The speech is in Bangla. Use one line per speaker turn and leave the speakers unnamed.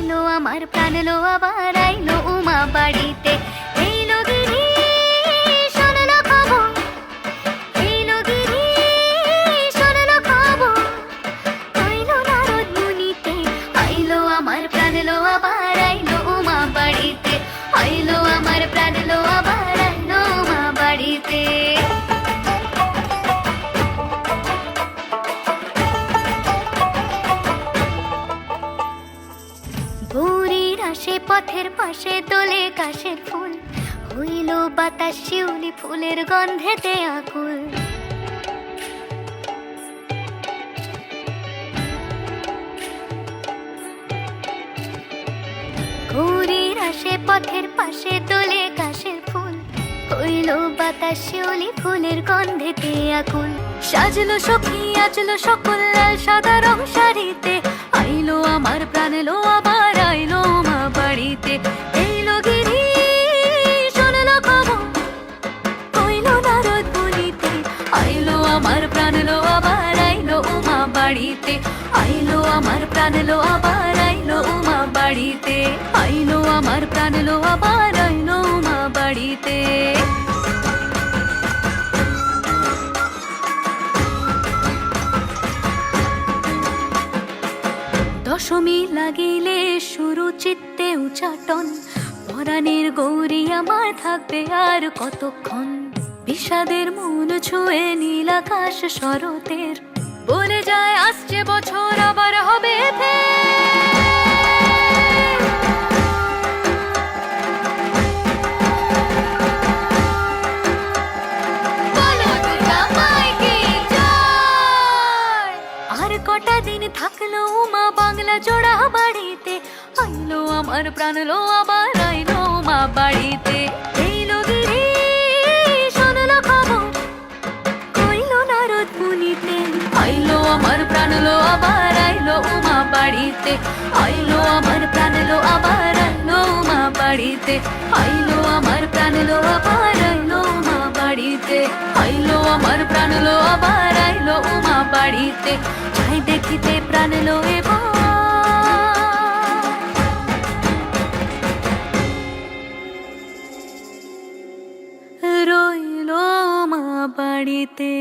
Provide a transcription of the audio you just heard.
আইলো আমার প্রাণ লো আবার আইলো উমা বাড়িতে। এইলো গিরি শোনলো খবর, এইলো গিরি শোনলো খবর, আইলো নারদ মুনিতে। আইলো আমার প্রাণ লো আবার আইলো উমা বাড়িতে, আইলো আমার প্রাণ লো আবার আইলো উমা বাড়িতে। গৌরীর আসে পথের পাশে তোলে কাশের ফুল, হইল বাতাস শিউলি ফুলের গন্ধেতে আকুল। গৌরীর আসে পথের পাশে তোলে কাশের ফুল, হইল বাতাস শিউলি ফুলের গন্ধেতে আকুল। সাজলো সখী আজলো সকল লাল সাদা রং শাড়িতে, আইলো আমার প্রাণ লো আবার আইলো মা বাড়িতে। এইলো গিরি শোনলো খবর, হইলো নারদ মুনিতে। আইলো আমার প্রাণ লো আবার আইলো উমা বাড়িতে, আইলো আমার প্রাণ লো আবার আইলো উমা বাড়িতে, আইলো আমার প্রাণ লো আবার আইলো উমা বাড়িতে। দশমী লাগিলে শুরু চিত্তে উচাটন, পরাণের গৌরী আমার থাকবে আর কতক্ষণ। বিষাদের মন ছুঁয়ে নীল আকাশ শরতের, বলে যায় আসছে বছর আবার হবে আর কটা দিন থাকলো উমা বাংলা জোড়া বাড়িতে। আইলো আমার প্রাণ লো আবার আইলো উমা বাড়িতে। এইলো গিরি শোনলো খবর, কইলো নারদ মুনিতে। আইলো আমার প্রাণ লো আবার আইলো উমা বাড়িতে, আইলো আমার প্রাণ লো আবার আইলো উমা বাড়িতে, আইলো আমার প্রাণ লো আবার আইলো উমা বাড়িতে, আইলো আমার প্রাণ লো আবার আইলো উমা বাড়িতে। যাই দেখিতে প্রাণ লো এবার রইলো মা বাড়িতে।